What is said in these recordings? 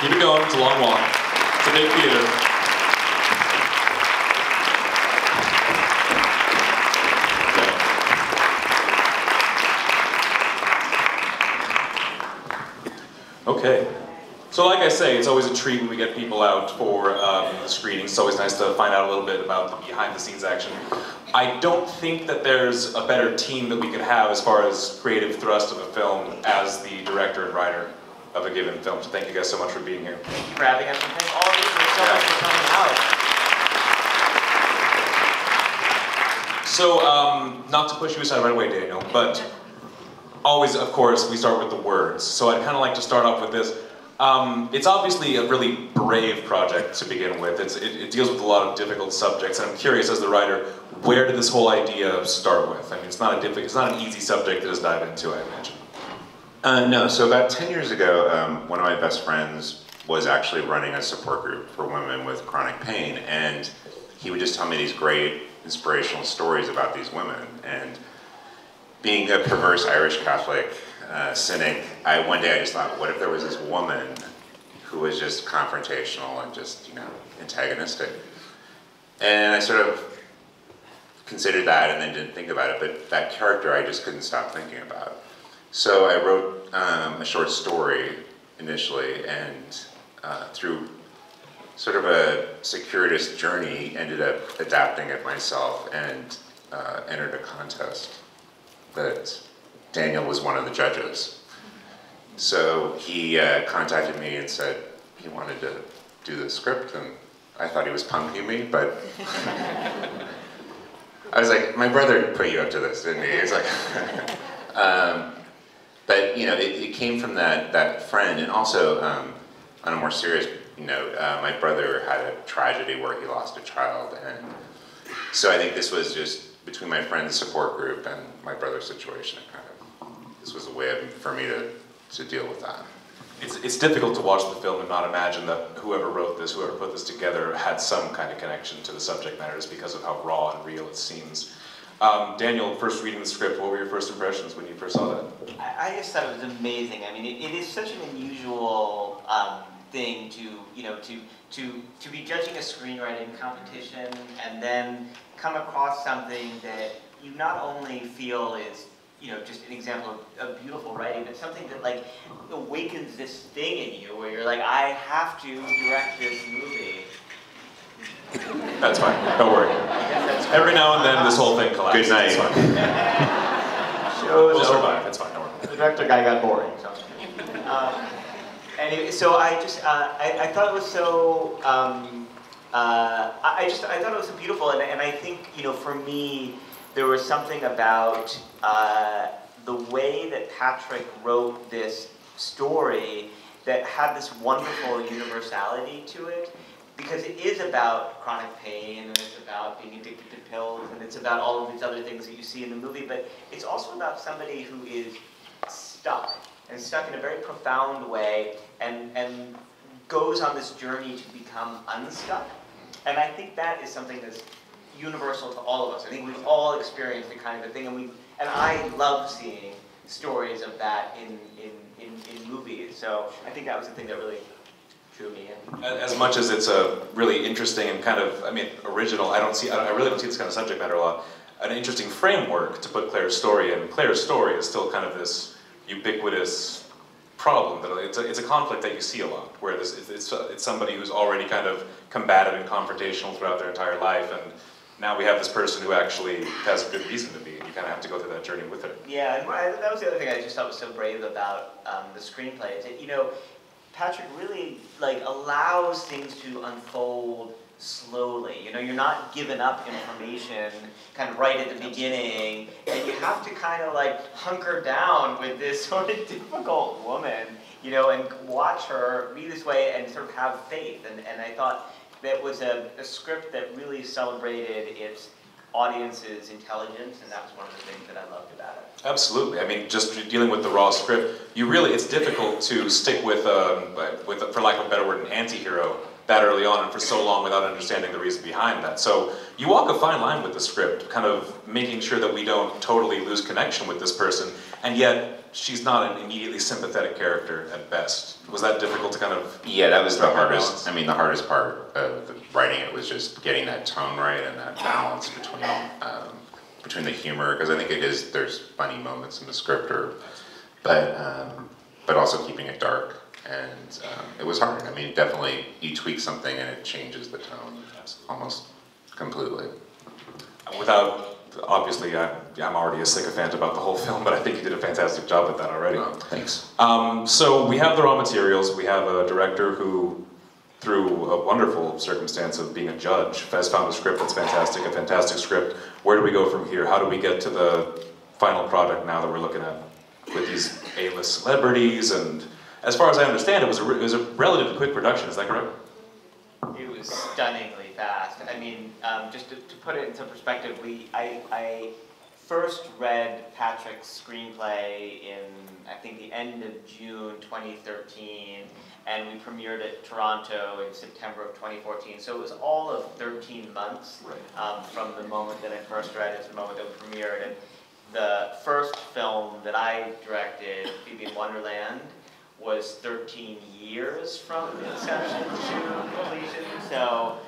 Keep it going, it's a long walk. It's a big theater. Okay. So like I say, it's always a treat when we get people out for the screenings. It's always nice to find out a little bit about the behind-the-scenes action. I don't think that there's a better team that we could have as far as creative thrust of a film as the director and writer of a given film. So thank you guys so much for being here. Thank you for having us, and thank all of you so much for coming out. So, not to push you aside right away, Daniel, but always, of course, we start with the words. So I'd kind of like to start off with this. It's obviously a really brave project to begin with. It deals with a lot of difficult subjects, and I'm curious as the writer, where did this whole idea start with? I mean, it's not an easy subject to just dive into, I imagine. No, so about 10 years ago, one of my best friends was actually running a support group for women with chronic pain, and he would just tell me these great inspirational stories about these women. And being a perverse Irish Catholic cynic, one day I just thought, what if there was this woman who was just confrontational and just, you know, antagonistic? And I sort of considered that and then didn't think about it, but that character I just couldn't stop thinking about. So I wrote a short story initially, and through sort of a circuitous journey, ended up adapting it myself and entered a contest that Daniel was one of the judges. So he contacted me and said he wanted to do the script, and I thought he was punking me, but I was like, my brother put you up to this, didn't he? He was like, but you know, it came from that friend, and also on a more serious note, my brother had a tragedy where he lost a child, and so I think this was just between my friend's support group and my brother's situation. This was a way for me to deal with that. It's difficult to watch the film and not imagine that whoever wrote this, whoever put this together, had some kind of connection to the subject matter just because of how raw and real it seems. Daniel, first reading the script, what were your first impressions when you first saw that? I just thought it was amazing. I mean, it is such an unusual thing to, you know, to be judging a screenwriting competition and then come across something that you not only feel is, you know, just an example of beautiful writing, but something that like awakens this thing in you where you're like, I have to direct this movie. That's fine, don't worry. Every now and then this whole thing collapses. Good night. We'll survive, it's fine, don't worry. The director guy got boring. So, anyway, so I thought it was so, I thought it was so beautiful, and I think, you know, for me, there was something about the way that Patrick wrote this story that had this wonderful universality to it, because it is about chronic pain, and it's about being addicted to pills, and it's about all of these other things that you see in the movie, but it's also about somebody who is stuck in a very profound way, and goes on this journey to become unstuck. And I think that is something that's universal to all of us. I think we've all experienced the kind of a thing, and I love seeing stories of that in movies. So I think that was the thing that really drew me in. As much as it's a really interesting and kind of, I mean, original, I really don't see this kind of subject matter a lot, an interesting framework to put Claire's story in. Claire's story is still kind of this ubiquitous problem. That it's a conflict that you see a lot, where it's somebody who's already kind of combative and confrontational throughout their entire life, and now we have this person who actually has a good reason to be, and you kind of have to go through that journey with her. Yeah, and that was the other thing I just thought was so brave about the screenplay, is that, you know, Patrick really like allows things to unfold slowly. You know, you're not giving up information kind of right at the beginning, and you have to kind of like hunker down with this sort of difficult woman, you know, and watch her be this way and sort of have faith. And I thought that was a script that really celebrated its audience's intelligence, and that was one of the things that I loved about it. Absolutely. I mean, just dealing with the raw script, it's difficult to stick with for lack of a better word, an anti-hero that early on and for so long without understanding the reason behind that. So you walk a fine line with the script, kind of making sure that we don't totally lose connection with this person, and yet she's not an immediately sympathetic character at best. Was that difficult to kind of... Yeah, that was the hardest. balance? I mean, the hardest part of writing it was just getting that tone right and that balance between the humor, because I think there's funny moments in the script, but also keeping it dark. And it was hard. I mean, definitely you tweak something and it changes the tone almost completely. Without, obviously, I'm already a sycophant about the whole film, but I think you did a fantastic job at that already. Oh, thanks. So we have the raw materials. We have a director who, through a wonderful circumstance of being a judge, has found a script that's fantastic, a fantastic script. Where do we go from here? How do we get to the final product now that we're looking at with these A-list celebrities? And as far as I understand, it was a relatively quick production. Is that correct? It was stunningly fast. I mean, just to put it into perspective, I first read Patrick's screenplay in, I think, the end of June 2013, and we premiered at Toronto in September of 2014. So it was all of 13 months from the moment that I first read it to the moment that we premiered. And the first film that I directed, Phoebe in Wonderland, was 13 years from inception to completion. So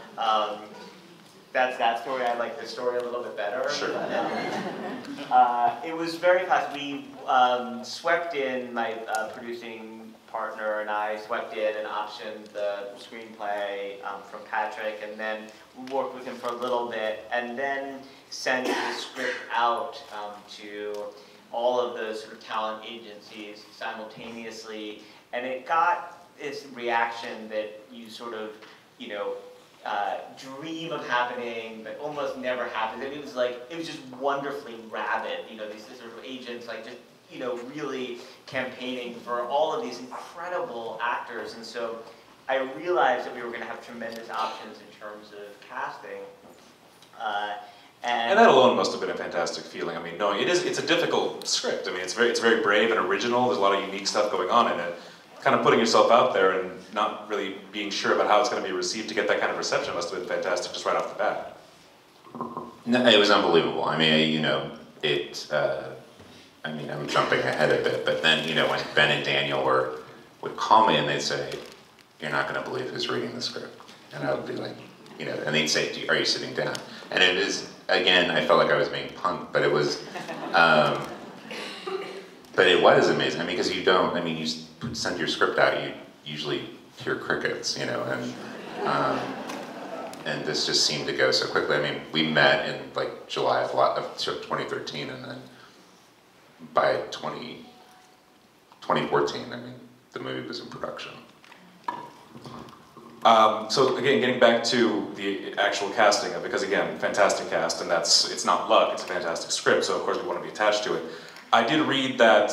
that's that story. I like the story a little bit better. Sure. It was very fast. We swept in, my producing partner and I swept in and optioned the screenplay from Patrick, and then we worked with him for a little bit, and then sent the script out to all of the sort of talent agencies simultaneously, and it got this reaction that you sort of, you know, dream of happening, but almost never happens. And it was just wonderfully rabid, you know, these sort of agents, like, just, you know, really campaigning for all of these incredible actors. And so I realized that we were going to have tremendous options in terms of casting. And that alone must have been a fantastic feeling. I mean, knowing it's a difficult script. I mean, it's very brave and original. There's a lot of unique stuff going on in it. Kind of putting yourself out there and not really being sure about how it's going to be received to get that kind of reception must have been fantastic just right off the bat. No, it was unbelievable. I mean, you know, I mean, I'm jumping ahead a bit, but then, you know, when Ben and Daniel would call me and they'd say, "You're not going to believe who's reading the script," and I would be like, you know, and they'd say, "Are you sitting down?" And it is, again, I felt like I was being punked, but it was, but it was amazing. I mean, because you don't, I mean, you send your script out, you usually hear crickets, you know, and this just seemed to go so quickly. I mean, we met in like July of 2013, and then by 2014, I mean, the movie was in production. So again, getting back to the actual casting, because again, fantastic cast, and it's not luck, it's a fantastic script, so of course we want to be attached to it. I did read that,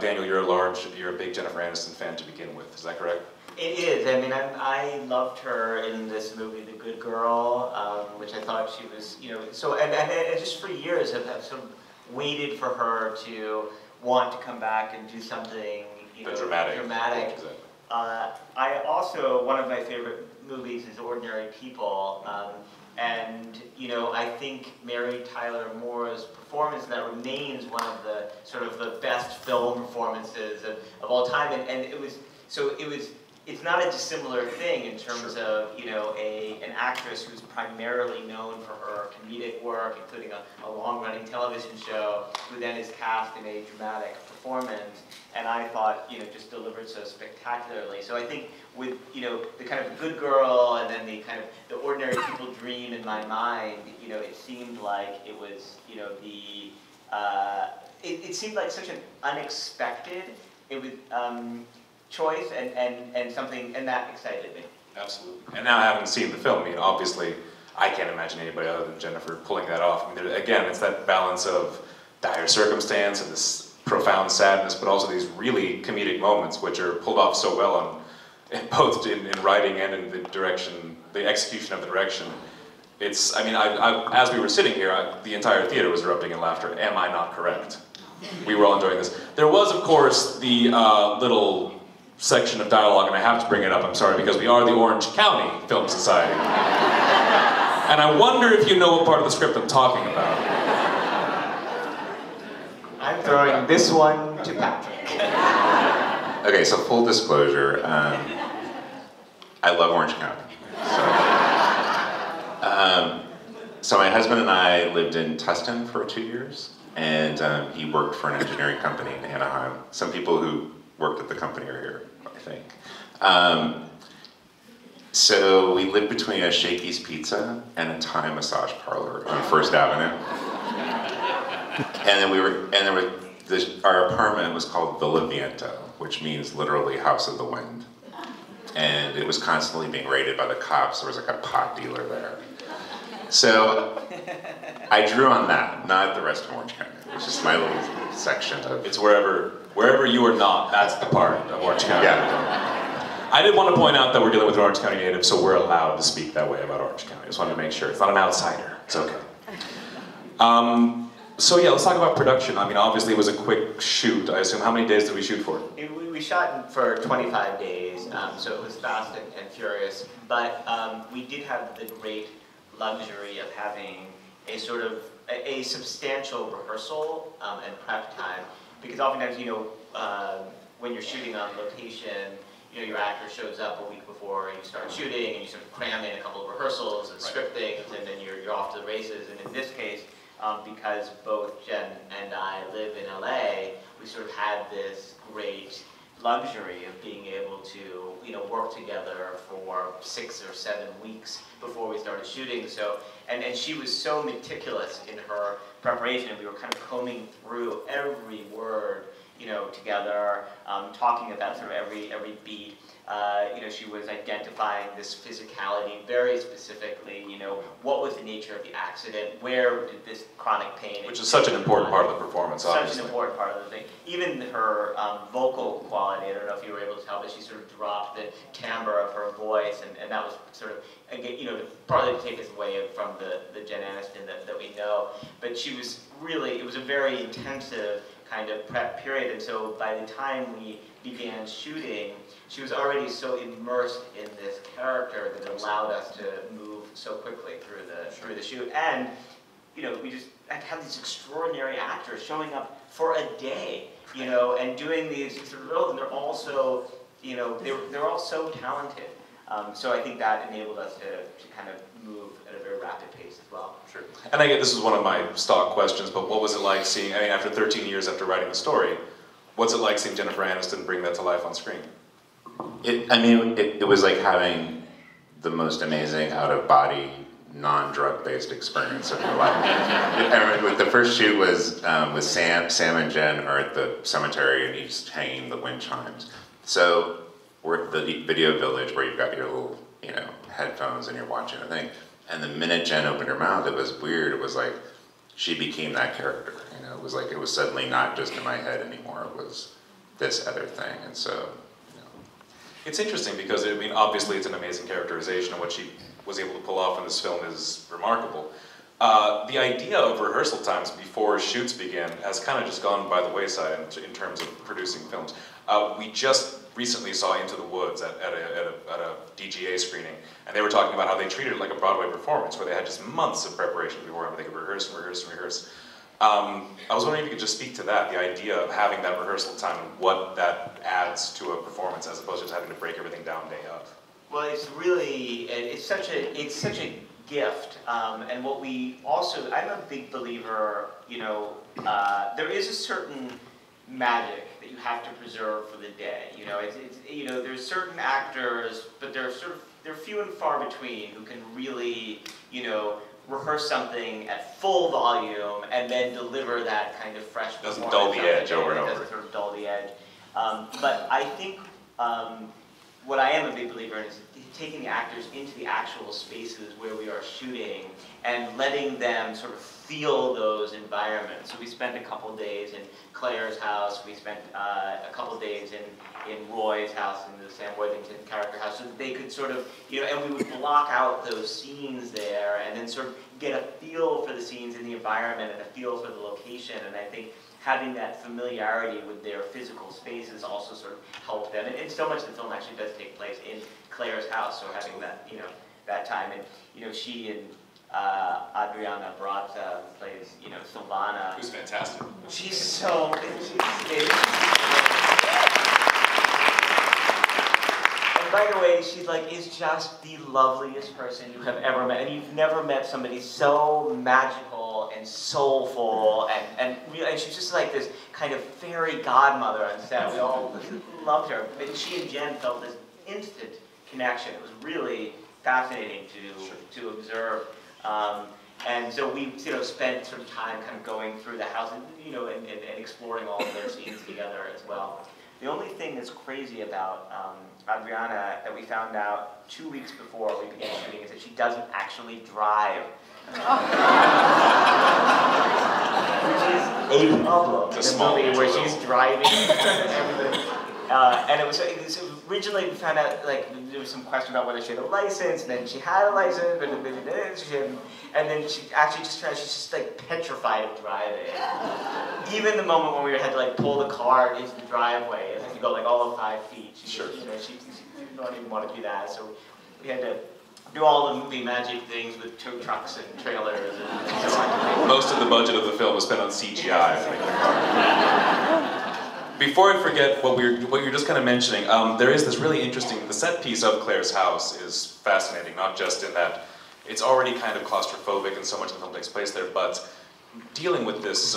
Daniel, you're a big Jennifer Aniston fan to begin with, is that correct? It is. I mean, I loved her in this movie, The Good Girl, which I thought she was, you know, so, and just for years I've sort of waited for her to want to come back and do something, you know, dramatic. Exactly. I also, one of my favorite movies is Ordinary People, and, you know, I think Mary Tyler Moore's performance in that remains one of the sort of the best film performances of all time, and it's not a dissimilar thing in terms of, you know, an actress who's primarily known for her comedic work, including a long-running television show, who then is cast in a dramatic performance, and I thought, you know, just delivered so spectacularly. So I think with, you know, the kind of Good Girl and then the kind of the Ordinary People dream in my mind, you know, it seemed like it was, you know, it seemed like such an unexpected choice and something, and that excited me. Absolutely. And now having seen the film, I mean, obviously, I can't imagine anybody other than Jennifer pulling that off. I mean, again, it's that balance of dire circumstance and this profound sadness, but also these really comedic moments, which are pulled off so well both in writing and in the direction, the execution of the direction. It's, I mean, as we were sitting here, the entire theater was erupting in laughter. Am I not correct? We were all enjoying this. There was, of course, the little section of dialogue, and I have to bring it up, I'm sorry, because we are the Orange County Film Society. And I wonder if you know what part of the script I'm talking about. I'm throwing this one to Patrick. Okay, so full disclosure, I love Orange County. So my husband and I lived in Tustin for 2 years, and he worked for an engineering company in Anaheim. Some people who worked at the company are here, I think. So we lived between a Shakey's Pizza and a Thai massage parlor on First Avenue. And then our apartment was called Villa Viento, which means literally House of the Wind. And it was constantly being raided by the cops. There was like a pot dealer there. So I drew on that, not the rest of Orange County. It's just my little section of... It's wherever you are not, that's the part of Orange County. Yeah. I did want to point out that we're dealing with an Orange County native, so we're allowed to speak that way about Orange County. I just wanted to make sure. It's not an outsider. It's okay. So yeah, let's talk about production. I mean, obviously it was a quick shoot. I assume, how many days did we shoot for? We shot for 25 days, so it was fast and furious. But we did have the great luxury of having a sort of a substantial rehearsal and prep time, because oftentimes, when you're shooting on location, your actor shows up a week before you start shooting, and you sort of cram in a couple of rehearsals and script things, and then you're off to the races. And in this case, because both Jen and I live in LA, we sort of had this great luxury of being able to, work together for 6 or 7 weeks before we started shooting. So, and she was so meticulous in her preparation. We were kind of combing through every word, together, talking about sort of every beat. She was identifying this physicality very specifically, what was the nature of the accident, where did this chronic pain... Which is such an important part of the performance, obviously. Such an important part of the thing. Even her vocal quality, I don't know if you were able to tell, but she sort of dropped the timbre of her voice, and that was sort of, partly to take us away from the Jen Aniston that we know. But she was really, it was a very intensive kind of prep period, and so by the time we began shooting, she was already so immersed in this character that it allowed us to move so quickly through the shoot. And we just had these extraordinary actors showing up for a day, and doing these sort of roles, and they're all so, they're all so talented. So I think that enabled us to kind of move at a very rapid pace as well. Sure. And I get this is one of my stock questions, but what was it like seeing, after 13 years after writing the story, what's it like seeing Jennifer Aniston bring that to life on screen? It was like having the most amazing out-of-body, non-drug-based experience of your life. I remember the first shoot was with Sam and Jen are at the cemetery and he's hanging the wind chimes. So we're at the video village where you've got your little, headphones and you're watching a thing. And the minute Jen opened her mouth, it was weird. It was like she became that character. It was like it was suddenly not just in my head anymore. It was this other thing. And so, It's interesting because, obviously it's an amazing characterization, and what she was able to pull off in this film is remarkable. The idea of rehearsal times before shoots begin has kind of just gone by the wayside in terms of producing films. We just recently saw Into the Woods at a DGA screening, and they were talking about how they treated it like a Broadway performance, where they had just months of preparation before they could rehearse and rehearse and rehearse. I was wondering if you could just speak to that, the idea of having that rehearsal time and what that adds to a performance as opposed to just having to break everything down day of. Well, it's such a gift, and what we also, I'm a big believer, there is a certain magic that you have to preserve for the day. There's certain actors, but they're few and far between who can really, rehearse something at full volume and then deliver that kind of fresh performance. Doesn't dull the edge over and over. Doesn't sort of dull the edge. But I think what I am a big believer in is taking the actors into the actual spaces where we are shooting and letting them sort of feel those environments. So we spent a couple days in Claire's house, we spent a couple days in Roy's house, in the Sam Worthington character house, so that they could sort of, and we would block out those scenes there and then sort of get a feel for the scenes in the environment and a feel for the location. And I think having that familiarity with their physical spaces also sort of helped them. And so much of the film actually does take place in Claire's house, so having that, that time. And, she and Audrey Adriana Barraza, who plays, Silvana. Who's fantastic. She's so, and by the way, she's like, is just the loveliest person you have ever met. And you've never met somebody so magical and soulful, and she's just like this kind of fairy godmother on set. We all loved her. But she and Jen felt this instant connection. It was really fascinating to observe. And so we spent sort of time kind of going through the house and, and exploring all of their scenes together as well. The only thing that's crazy about Adriana that we found out 2 weeks before we began shooting is that she doesn't actually drive. Which is a problem in the movie where she's driving everybody. And it was originally we found out there was some question about whether she had a license, and then she had a license, but she didn't. And then she actually she's just like petrified of driving. Even the moment when we had to pull the car into the driveway, and had to go all of 5 feet. She didn't even want to do that, so we had to do all the movie magic things with tow trucks and trailers and so on. Most of the budget of the film was spent on CGI. Before I forget what you're just kind of mentioning, there is this really interesting, the set piece of Claire's house is fascinating, not just in that it's already kind of claustrophobic and so much of the film takes place there, but dealing with this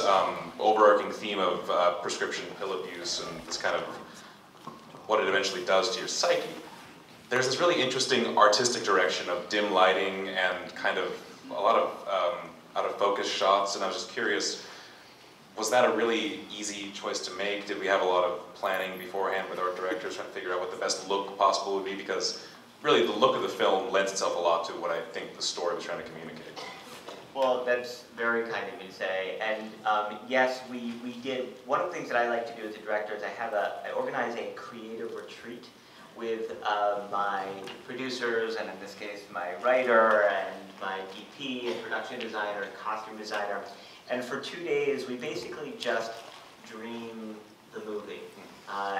overarching theme of prescription pill abuse and this kind of what it eventually does to your psyche. There's this really interesting artistic direction of dim lighting and kind of a lot of out of focus shots, and I was just curious, was that a really easy choice to make? Did we have a lot of planning beforehand with art directors trying to figure out what the best look possible would be? Because really the look of the film lends itself a lot to what I think the story was trying to communicate. Well, that's very kind of you to say. And yes, we did. One of the things that I like to do as a director is I organize a creative retreat with my producers, and in this case, my writer, and my DP, and production designer, and costume designer. And for 2 days, we basically just dream the movie.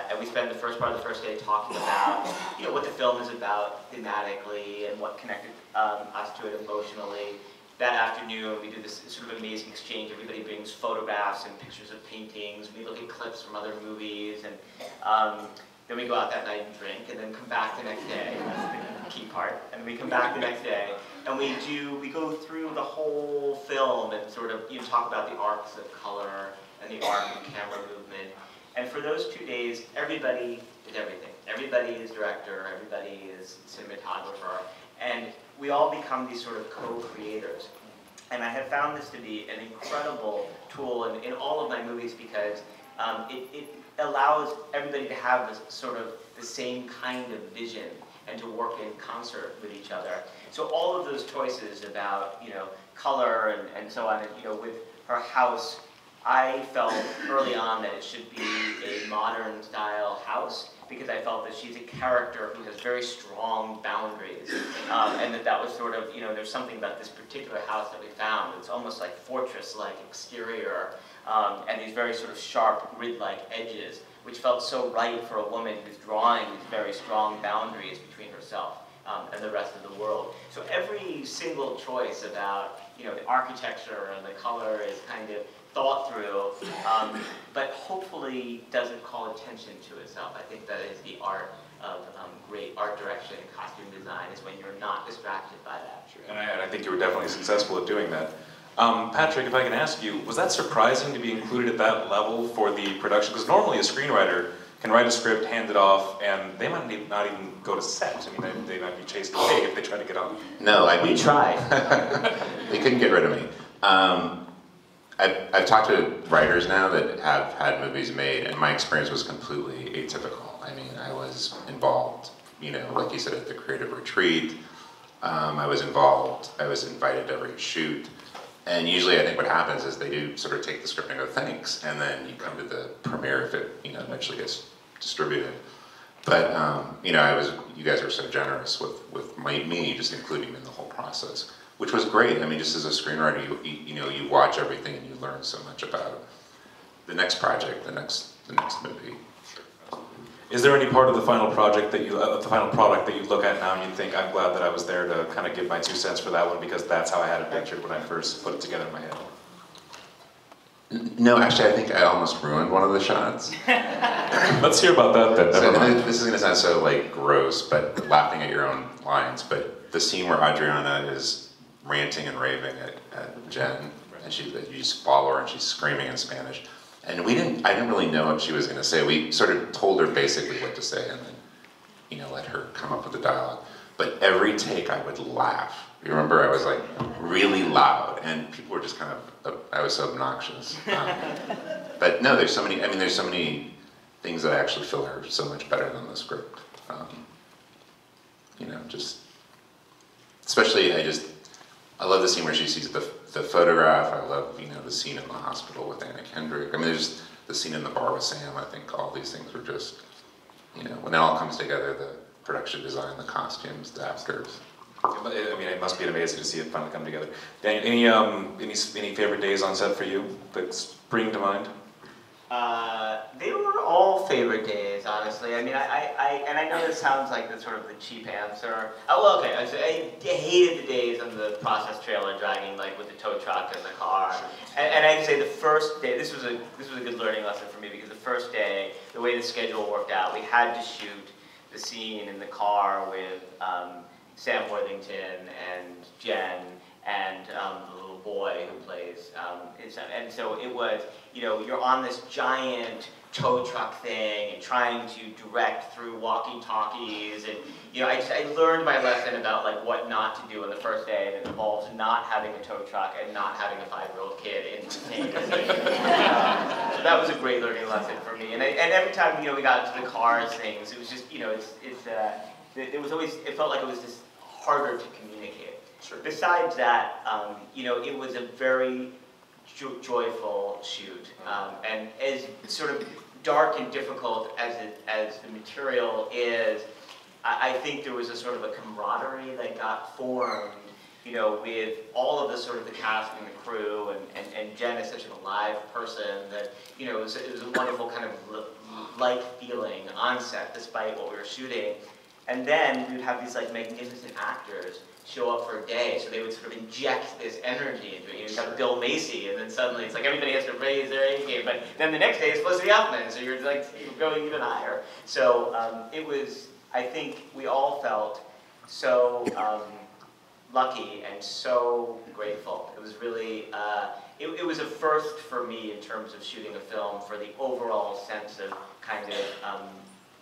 And we spend the first part of the first day talking about what the film is about thematically and what connected us to it emotionally. That afternoon, we do this sort of amazing exchange. Everybody brings photographs and pictures of paintings. We look at clips from other movies, and then we go out that night and drink, and then come back the next day. That's the key part. And we come back the next day, and we go through the whole film and sort of talk about the arcs of color and the arc of camera movement. And for those 2 days, everybody is everything. Everybody is director, everybody is cinematographer, and we all become these sort of co-creators. And I have found this to be an incredible tool in all of my movies because it allows everybody to have this sort of the same kind of vision and to work in concert with each other. So all of those choices about color and so on, and with her house, I felt early on that it should be a modern style house because I felt that she's a character who has very strong boundaries, and that was sort of, there's something about this particular house that we found. It's almost like fortress-like exterior, and these very sort of sharp grid-like edges, which felt so right for a woman who's drawing these very strong boundaries between herself and the rest of the world. So every single choice about, the architecture and the color is kind of thought through, but hopefully doesn't call attention to itself. I think that is the art of great art direction and costume design, is when you're not distracted by that. Sure. And I think you were definitely successful at doing that. Patrick, if I can ask you, was that surprising to be included at that level for the production? Because normally a screenwriter can write a script, hand it off, and they might not even go to set. I mean, they might be chased away if they try to get on. No, We tried. They couldn't get rid of me. I've talked to writers now that have had movies made, and my experience was completely atypical. I mean, I was involved, like you said, at the creative retreat. I was involved. I was invited to every shoot. And usually I think what happens is they do sort of take the script and go, thanks, and then you come to the premiere if it eventually gets distributed. But you guys were so generous with me just including me in the whole process, which was great. I mean, just as a screenwriter, you watch everything and you learn so much about the next project, the next movie. Is there any part of the final project that you, the final product that you look at now and you think, I'm glad that I was there to kind of give my 2 cents for that one because that's how I had it pictured when I first put it together in my head? No, actually, I think I almost ruined one of the shots. Let's hear about that then. So, this is going to sound so like gross, but laughing at your own lines. But the scene where Adriana is ranting and raving at Jen, and you just follow her and she's screaming in Spanish. And I didn't really know what she was going to say. We sort of told her basically what to say and then, you know, let her come up with the dialogue. But every take I would laugh. You remember I was like really loud and people were just kind of, I was so obnoxious. But no, there's so many things that I actually feel are so much better than the script. You know, just, especially I love the scene where she sees the photograph. I love, you know, the scene in the hospital with Anna Kendrick. I mean, there's the scene in the bar with Sam. I think all these things were just, you know, when it all comes together, the production design, the costumes, the actors. I mean, it must be amazing to see it finally come together. Daniel, any favorite days on set for you that spring to mind? They were all favorite days, honestly. I mean, I know this sounds like the sort of the cheap answer. Oh, well, okay. I hated the days on the process trailer dragging like with the tow truck and the car. And I'd say the first day, this was a good learning lesson for me because the first day, the way the schedule worked out, we had to shoot the scene in the car with Sam Worthington and Jen and the little boy who plays and so it was, you know, you're on this giant tow truck thing and trying to direct through walkie-talkies and, you know, I learned my lesson about like what not to do on the first day, and it involves not having a tow truck and not having a 5-year-old kid in the same scene. So that was a great learning lesson for me. And every time, you know, we got into the cars things, it was just, you know, it was always, it felt like it was just harder to communicate. Sure. Besides that, you know, it was a very joyful shoot, and as sort of dark and difficult as the material is, I think there was a sort of a camaraderie that got formed, you know, with all of the sort of the cast and the crew, and Jen is such an alive person that, you know, it was a wonderful kind of light feeling on set despite what we were shooting. And then we would have these like magnificent actors show up for a day, so they would sort of inject this energy into it. You've got Bill Macy, and then suddenly it's like everybody has to raise their A game, but then the next day it's Felicity Huffman, so you're like going even higher. So it was, I think we all felt so lucky and so grateful. It was really, it was a first for me in terms of shooting a film for the overall sense of kind of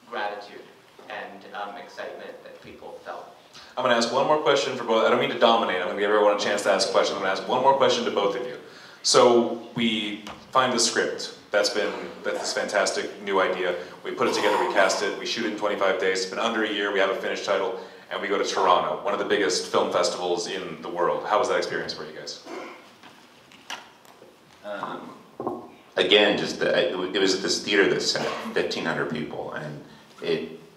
gratitude and excitement that people felt. I'm going to ask one more question for both. I don't mean to dominate. I'm going to give everyone a chance to ask a question. I'm going to ask one more question to both of you. So we find the script. That's this fantastic new idea. We put it together, we cast it, we shoot it in 25 days. It's been under a year, we have a finished title, and we go to Toronto, one of the biggest film festivals in the world. How was that experience for you guys? Again, it was this theater that sat 1,500 people, and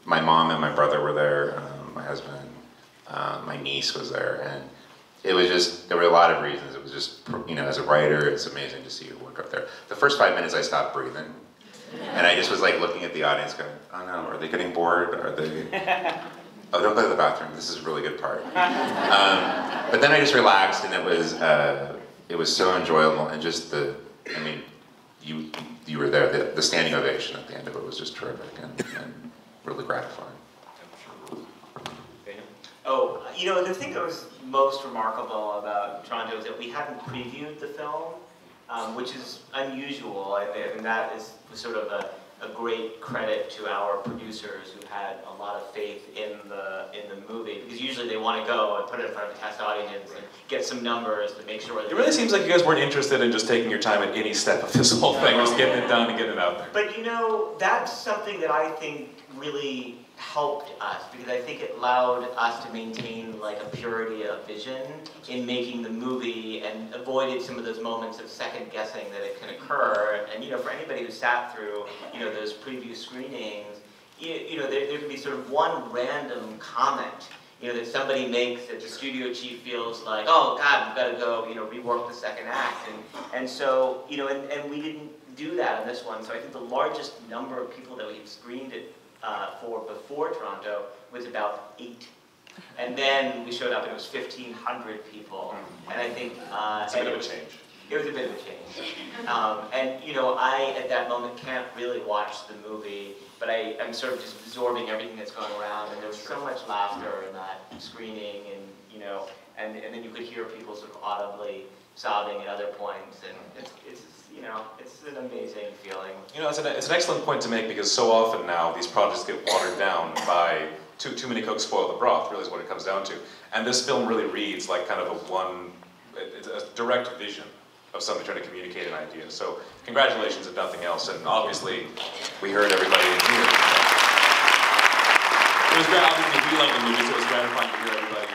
my mom and my brother were there, my husband, my niece was there, and it was just, there were a lot of reasons. It was just, you know, as a writer, it's amazing to see you work up there. The first 5 minutes I stopped breathing, and I just was like looking at the audience going, oh no, are they getting bored? Are they, oh, don't go to the bathroom, this is a really good part. But then I just relaxed, and it was so enjoyable, and just I mean, you were there, the standing ovation at the end of it was just terrific, and really gratifying. Oh, you know, the thing that was most remarkable about Toronto is that we hadn't previewed the film, which is unusual, and that was sort of a great credit to our producers who had a lot of faith in the movie, because usually they want to go and put it in front of a test audience and get some numbers to make sure that it really seems like you guys weren't interested in just taking your time at any step of this whole thing, just getting it done and getting it out there. But you know, that's something that I think really helped us, because I think it allowed us to maintain like a purity of vision in making the movie and avoided some of those moments of second guessing that it can occur. And you know, for anybody who sat through, you know, those preview screenings, you know, there can be sort of one random comment, you know, that somebody makes that the studio chief feels like, oh God, we've got to go, you know, rework the second act. And so, you know, and we didn't do that in this one. So I think the largest number of people that we've screened it for before Toronto was about 8. And then we showed up and it was 1,500 people. And I think it's a bit of a change. It was a bit of a change. And you know, I at that moment can't really watch the movie, but I'm sort of just absorbing everything that's going around. And there was so much laughter in that screening, and you know, and then you could hear people sort of audibly sobbing at other points, and it's you know, it's an amazing feeling. You know, it's an excellent point to make, because so often now these projects get watered down by too many cooks spoil the broth, really is what it comes down to. And this film really reads like kind of a direct vision of somebody trying to communicate an idea. So congratulations if nothing else, and obviously we heard everybody in here. It was great, obviously we like the movie, so it was gratifying to hear everybody